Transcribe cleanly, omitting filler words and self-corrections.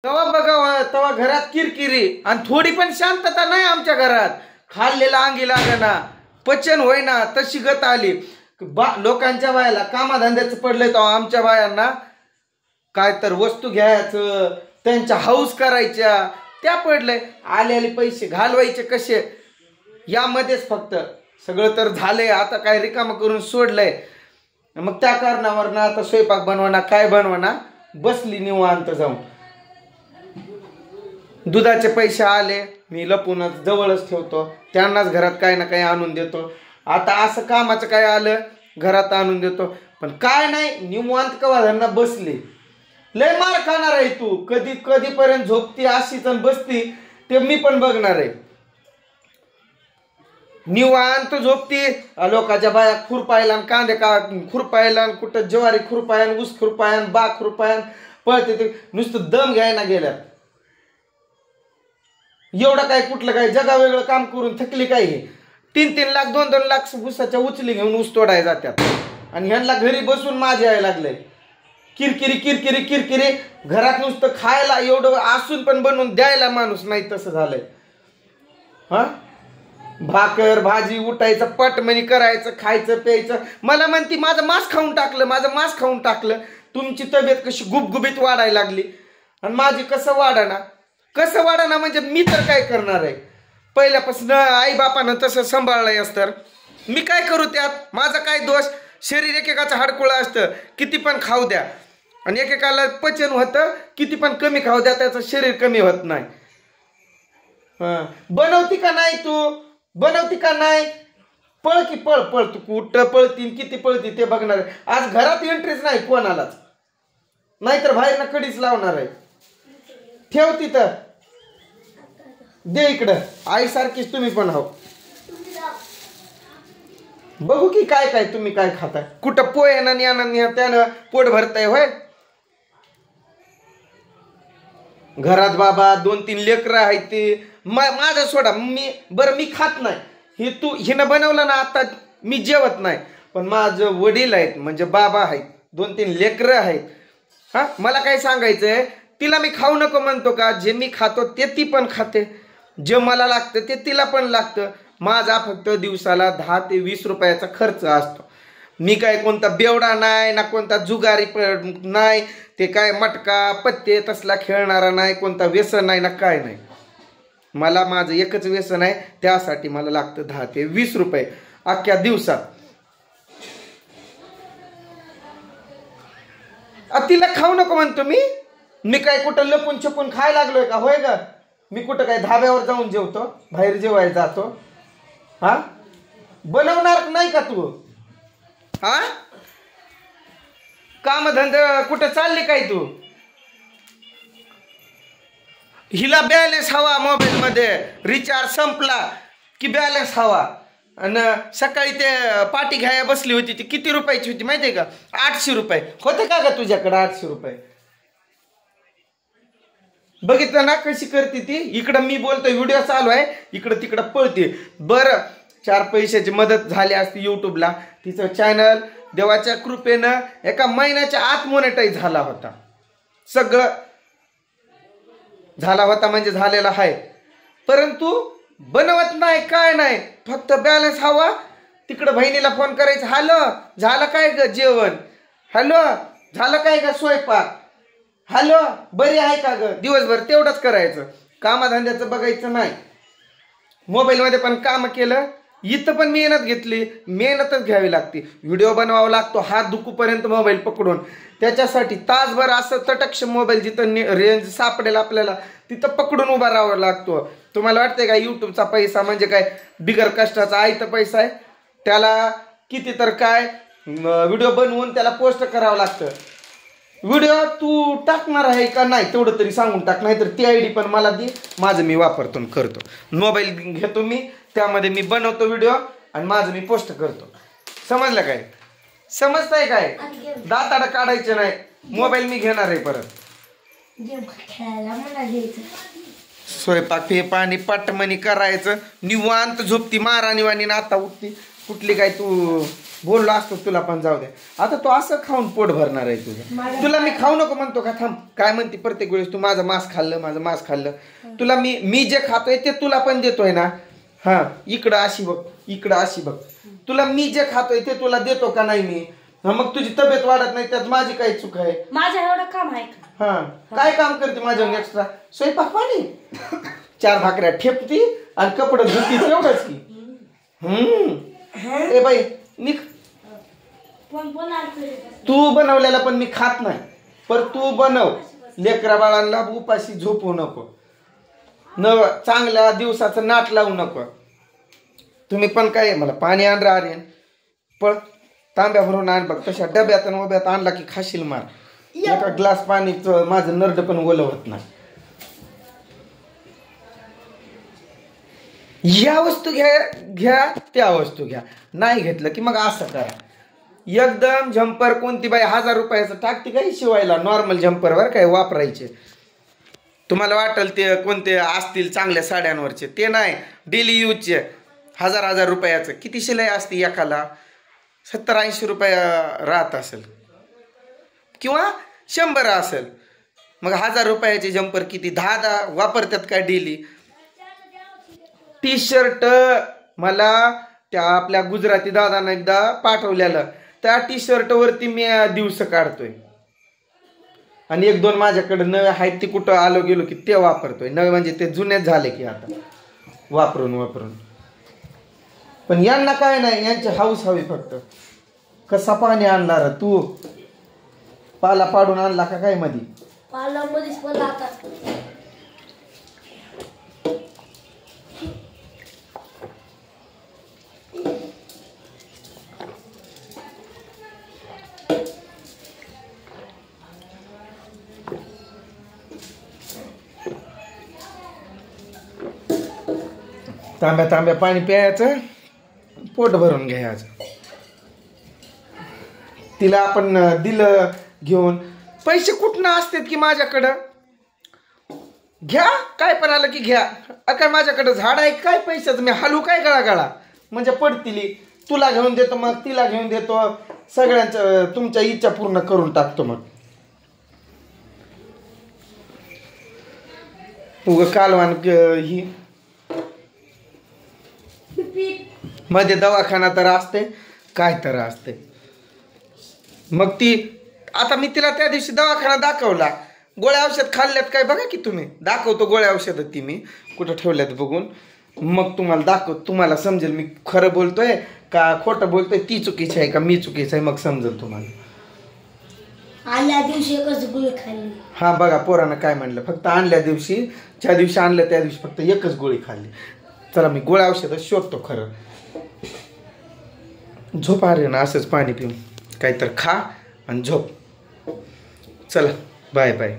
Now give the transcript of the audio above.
तेव्हा बघा तेव्हा घरात किरकिरी आणि थोडी पण शांतता नाही आमच्या घरात. खाल्लेला अंगी लागना, पचन होईना, तशी गत आली. लोकांच्या बायाला कामाधंद्याचं पडलंय तेव्हा आमच्या बायांना काय तर वस्तू घ्यायचं, त्यांच्या हाऊस करायच्या, त्या पडलंय. आलेले पैसे घालवायचे कसे यामध्येच फक्त सगळं तर झालंय. आता काय रिकामं करून सोडलंय. मग त्या कारणावर ना आता स्वयंपाक बनवणार काय बनवणार, बसली निवांत जाऊन. दुधाचे पैसे आले मी लपूनच जवळच ठेवतो, त्यांनाच घरात काही ना काही आणून देतो. आता असं कामाचं काय आलं घरात आणून देतो. पण काय नाही निवांत कवा धरणं बसली. लय मार खाणार आहे तू. कधीपर्यंत झोपती अशीच बसती ते मी पण बघणार आहे. निवांत झोपती. लोकांच्या बाया खुरपायला कांदे का खुरपायला, कुठं ज्वारी खुरपायन, ऊस खुरपायन, बाग खुरपायन पळते ते नुसतं दम घ्यायला गेल्यात. एवढं काय कुठलं काय जगा वेगळं काम करून थकली काय. हे 3-3 लाख 2-2 लाख ऊसाच्या उचली घेऊन ऊस तोडाय जातात आणि ह्यांना घरी बसून माझे यायला लागले. किरकिरी घरात नुसतं खायला एवढं असून पण बनवून द्यायला माणूस नाही. तसं झालंय. हा भाकर भाजी उठायचं पटमनी करायचं, खायचं प्यायचं. मला म्हणती माझं मांस खाऊन टाकलं. तुमची तब्येत कशी गुबगुबीत वाढायला लागली आणि माझी कसं वाढाना म्हणजे मी तर काय करणार आहे. पहिल्यापासून आई बापानं तसं सांभाळलंय असतं, मी काय करू त्यात. माझा काय दोष. शरीर एकेकाचं हाडकुळं असतं, किती पण खाऊ द्या. आणि एकेकाला पचन होतं, किती पण कमी खाऊ द्या त्याचं शरीर कमी होत नाही. बनवती का नाही पळ की पळ तू कुठं पळती किती पळती ते बघणार आहे. आज घरात एंट्रीच नाही कोणालाच, नाहीतर बाहेरनं कडीच लावणार आहे. ठेव तिथं, दे इकडं. आई सारखीच तुम्ही पण हो. बघू की काय तुम्ही काय खाताय. कुठं पोह्यानं यानं त्यानं पोट भरताय होय. घरात बाबा 2-3 लेकरं आहेत ते माझं सोडा. मी खात नाही. हिनं बनवलं ना आता मी जेवत नाही. पण माझं वडील आहेत म्हणजे बाबा आहेत, 2-3 लेकरं आहेत. मला काय सांगायचंय, तिला मी खाऊ नको म्हणतो का. जे मी खातो ते ती पण खाते, जे मला लागतं ते तिला पण लागतं. माझा फक्त दिवसाला 10 ते 20 रुपयाचा खर्च असतो. मी काय कोणता बेवडा नाही ना कोणता जुगारी नाही. ते काय मटका पत्ते तसला खेळणारा नाही, कोणता व्यसन नाही ना काय नाही. मला माझं एकच व्यसन आहे, त्यासाठी मला लागतं 10 ते 20 रुपये अख्ख्या दिवसात. तिला खाऊ नको म्हणतो मी काय कुठं लपून छपून खायला लागलोय का होय ग. मी कुठं काय धाब्यावर जाऊन जेवतो, बाहेर जेवायला जातो. बनवणार नाही का तू. कामधंदा कुठं चालली काय तू. हिला बॅलन्स हवा मोबाईल मध्ये. रिचार्ज संपला की बॅलन्स हवा. आणि सकाळी ते पाटी घ्यायला बसली होती ती किती रुपयाची होती माहितीये का. 800 रुपये होते का ग तुझ्याकडे. 800 रुपये बघितलं ना कशी करते ती. इकडं मी बोलतोय व्हिडिओ चालू आहे, इकडं तिकडं पळते. बरं 4 पैशाची मदत झाली असती युट्यूबला. तिचं चॅनल देवाच्या कृपेनं एका महिन्याच्या आत मोनेटाईज झाला होता. सगळं झाला होता म्हणजे झालेला आहे. परंतु बनवत नाही काय नाही, फक्त बॅलन्स हवा. तिकडं बहिणीला फोन करायचा, हॅलो झालं काय ग जेवण, हॅलो झालं काय ग स्वयंपाक, हॅलो बरी आहे का ग. दिवसभर तेवढंच करायचं, कामाधंद्याचं बघायचं नाही. मोबाईलमध्ये पण काम केलं, इथं पण मेहनत घेतली, मेहनतच घ्यावी लागते. व्हिडिओ बनवावा लागतो हात दुखूपर्यंत मोबाईल पकडून. त्याच्यासाठी तासभर असं तटक्ष मोबाईल जिथं रेंज सापडेल आपल्याला तिथं पकडून उभा राहावा लागतो. तुम्हाला वाटतंय का युट्यूबचा पैसा म्हणजे काय बिगर कष्टाचा आयता पैसा आहे. त्याला किती तर काय व्हिडिओ बनवून त्याला पोस्ट करावं लागतं. व्हिडिओ तू टाकणार आहे का नाही तेवढं तरी सांगून टाक, नाही तर ती आयडी पण मला दे, माझं मी वापरतो करतो. मोबाईल घेतो मी, त्यामध्ये मी बनवतो व्हिडिओ आणि माझं मी पोस्ट करतो. समजलं काय. समजताय काय. दाताडा काढायचं नाही. मोबाईल मी घेणार आहे परत. स्वयंपाक हे पाणी पाटमणी करायचं. निवांत झोपती महाराणी वाणी आता उठती. कुठली काय तू बोललो असतो तुला पण जाऊ दे. आता तू असं खाऊन पोट भरणार आहे तुझं. तुला मी खाऊ नको म्हणतो का? थांब. काय म्हणते प्रत्येक वेळेस तू माझं मांस खाल्लं. तुला मी जे खातोय ते तुला पण देतोय ना. हा, इकडं अशी बघ. तुला मी जे खातोय ते तुला देतो का नाही मी? मग तुझी तब्येत वाढत नाही त्यात माझी काही चूक आहे? माझं एवढं काम आहे का? हा, काय काम करते माझ्या एक्स्ट्रा? स्वयंपाक पाणी, 4 भाकऱ्या ठेपती आणि कपडे धुती, तेवढंच की. ए बाई निघ. तू बनवलेला पण मी खात नाही, पण तू बनव. लेकरा बाळांना उपाशी झोपू नको, चांगल्या दिवसाचं नाट लावू नको. तुम्ही पण काय मला पाणी आण रे आर्यन, पण तांब्या भरून आण बघ. तशा डब्यात आणि उभ्यात आणला की खाशील मार. एका ग्लास पाणीच माझं नरड पण ओलं होत नाही. या वस्तू घ्या त्या वस्तू घ्या, नाही घेतलं की मग असं करा. एकदम झंपर कोणती बाई 1000 रुपयाचं टाकते काही शिवायला, नॉर्मल झंपरवर काय वापरायचे. तुम्हाला वाटेल ते कोणते असतील चांगल्या साड्यांवरचे, ते नाही, डेली यूजचे 1000 रुपयाचं. किती शिलाई असते एकाला? 70-80 रुपये राहत असेल किंवा 100 असेल. मग 1000 रुपयाचे जम्पर किती? 10 वापरतात का डेली? टी शर्ट मला त्या आपल्या गुजराती दादानं एकदा पाठवलेलं, त्या टी शर्ट वरती मी दिवस काढतोय. आणि 1-2 माझ्याकडे नवे आहेत, ती कुठं आलो गेलो की ते वापरतोय. नवे म्हणजे ते जुनेच झाले की आता वापरून. पण यांना काय नाही, यांची हाऊस हवी फक्त. कसा पाणी आणणार तू? पाला पाडून आणला का काय मध्ये? पाला मध्येच पण लागतात. तांब्या पाणी प्यायचं, पोट भरून घ्यायचं. तिला आपण दिलं घेऊन. पैसे कुठनं असतात की माझ्याकडं? घ्या, काय पण आलं की घ्या. काय माझ्याकडं झाड आहे काय पैशाचं? मी हलू काय गळा म्हणजे पडतील. तुला घेऊन देतो, मग तिला घेऊन देतो, सगळ्यांचं तुमच्या इच्छा पूर्ण करून टाकतो. मग उग कालवान ही मध्ये दवाखाना तर असते, काय तर असते. मग ती आता मी तिला त्या दिवशी दवाखाना दाखवला, गोळ्या औषध खाल्ल्यात काय बघा की तुम्ही. दाखवतो गोळ्या औषध ती मी कुठं ठेवल्यात बघून, मग तुम्हाला समजेल मी खरं बोलतोय का खोटं बोलतोय, ती चुकीची आहे का मी चुकीचं आहे, मग समजेल तुम्हाला. आणल्या दिवशी एकच गोळी खाल्ली. हा बघा पोरानं काय म्हणलं, फक्त आणल्या दिवशी, ज्या दिवशी आणलं त्या दिवशी फक्त एकच गोळी खाल्ली. चला मी गोळ्या औषध शोधतो खरं. झोप आले ना असंच पाणी पिऊन, काहीतरी खा आणि झोप. चला बाय बाय.